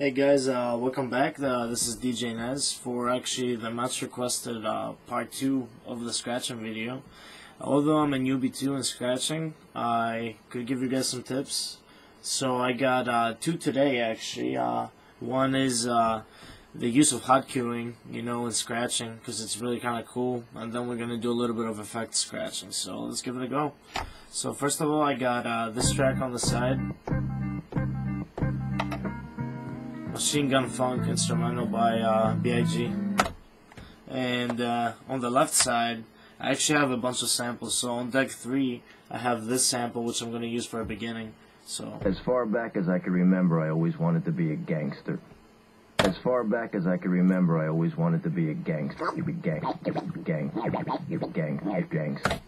Hey guys, welcome back. This is DJ Nez for actually the much requested part 2 of the scratching video. Although I'm a newbie too in scratching, I could give you guys some tips. So I got 2 today actually. One is the use of hot cueing, in scratching, because it's really kind of cool. And then we're going to do a little bit of effect scratching. So let's give it a go. So first of all, I got this track on the side. Machine Gun Funk instrumental by B.I.G. And on the left side, I actually have a bunch of samples. So on deck 3, I have this sample, which I'm going to use for a beginning. So as far back as I can remember, I always wanted to be a gangster. As far back as I can remember, I always wanted to be a gangster. Gangster.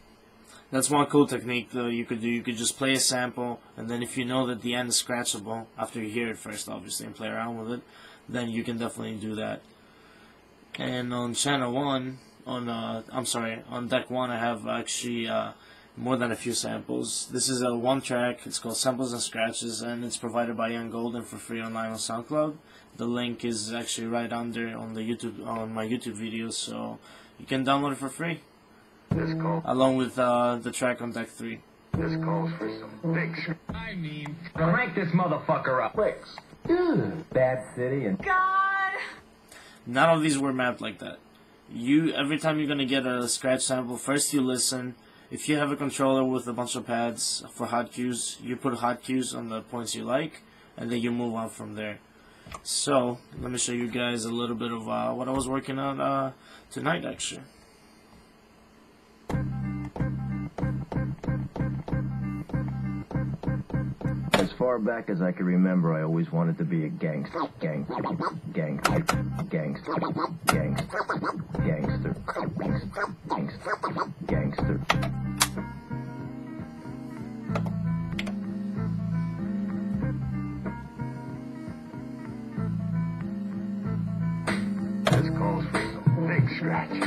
That's one cool technique though you could do. You could just play a sample, and then if you know that the end is scratchable, after you hear it first obviously and play around with it, then you can definitely do that. And on channel 1, on deck 1, I have actually more than a few samples. This is a 1 track, it's called Samples and Scratches, and it's provided by Young Golden for free online on SoundCloud. The link is actually right under on my YouTube videos, so you can download it for free. Along with the track on deck 3. This calls for some big crank this motherfucker up. Clicks. Bad City and God. None of these were mapped like that. Every time you're gonna get a scratch sample, first you listen. If you have a controller with a bunch of pads for hot cues, you put hot cues on the points you like, and then you move on from there. So let me show you guys a little bit of what I was working on tonight actually. as far back as I can remember, I always wanted to be a gangster. Gangster. This calls for some big scratches.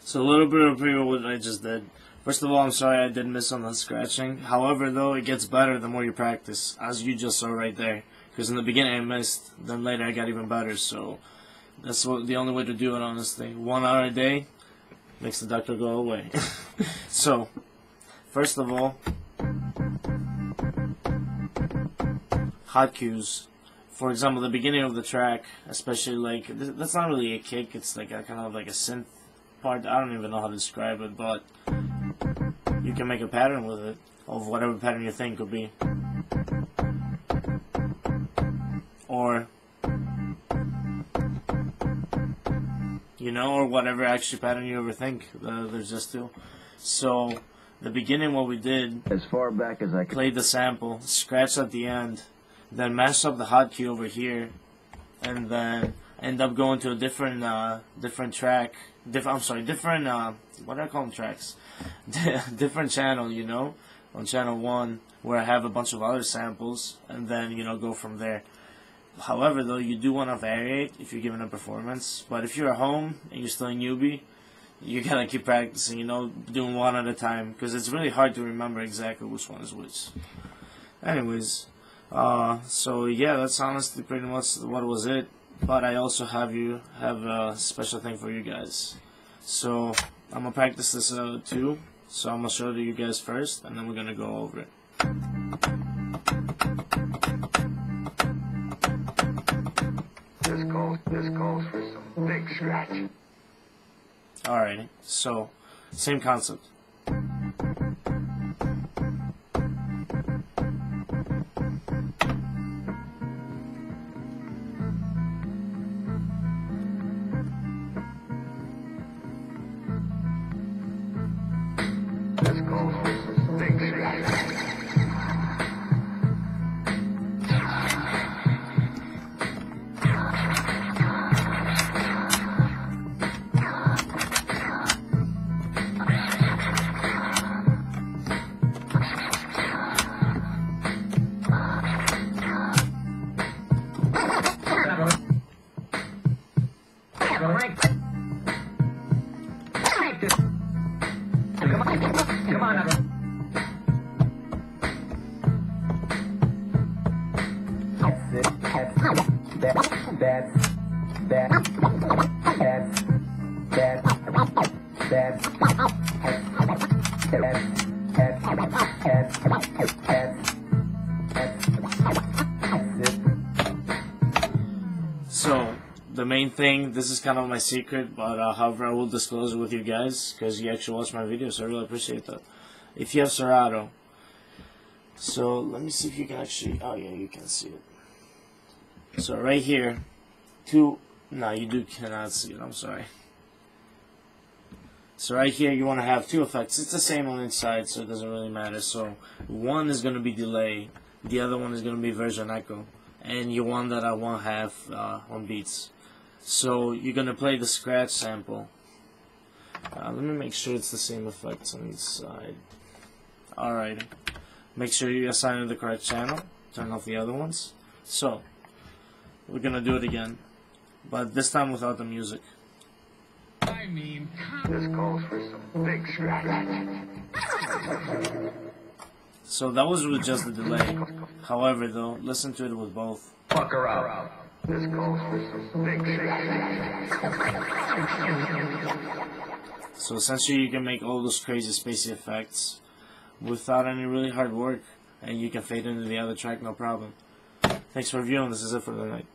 So a little bit of preview of what I just did. First of all, I'm sorry I did miss on the scratching. However, though, it gets better the more you practice, as you just saw right there. Because in the beginning I missed, then later I got even better. So that's the only way to do it, honestly. 1 hour a day makes the doctor go away. So, first of all, hot cues. For example, the beginning of the track, especially like that's not really a kick. It's like a kind of like a synth part. I don't even know how to describe it, but you can make a pattern with it of whatever pattern you think could be, or or whatever actually pattern you ever think. There's just 2. So the beginning, what we did, as far back as I could, played the sample, scratched at the end, then mashed up the hot cue over here, and then end up going to a different track. What do I call them, tracks? Different channel, on channel 1, where I have a bunch of other samples, and then, go from there. However, though, you do want to vary if you're giving a performance. But if you're at home and you're still a newbie, you gotta keep practicing, doing one at a time, because it's really hard to remember exactly which one is which. Anyways, so yeah, that's honestly pretty much what was it. But I also have a special thing for you guys. So I'm gonna practice this too. So I'm gonna show it to you guys first, and then we're gonna go over it. This calls for some big scratch. Alrighty, so same concept. Crank. Come on now. So, the main thing, this is kind of my secret, but however I will disclose it with you guys, because you actually watch my videos, so I really appreciate that. If you have Serato, so let me see if you can actually, oh yeah, you can see it. So right here, no, you cannot see it, I'm sorry. So right here, you want to have two effects. It's the same on each side, so it doesn't really matter. So one is going to be delay, the other one is going to be version echo, and you want that at 1/2 on beats. So you're going to play the scratch sample. Let me make sure it's the same effects on each side. Alright. Make sure you assign it the correct channel. Turn off the other ones. So, we're going to do it again, but this time without the music. I mean, This calls for some big scratch. So that was with just the delay. However though, listen to it with both. fuck her out. This calls for some big scratch. So essentially you can make all those crazy spacey effects without any really hard work, and you can fade into the other track no problem. Thanks for viewing, this is it for the night.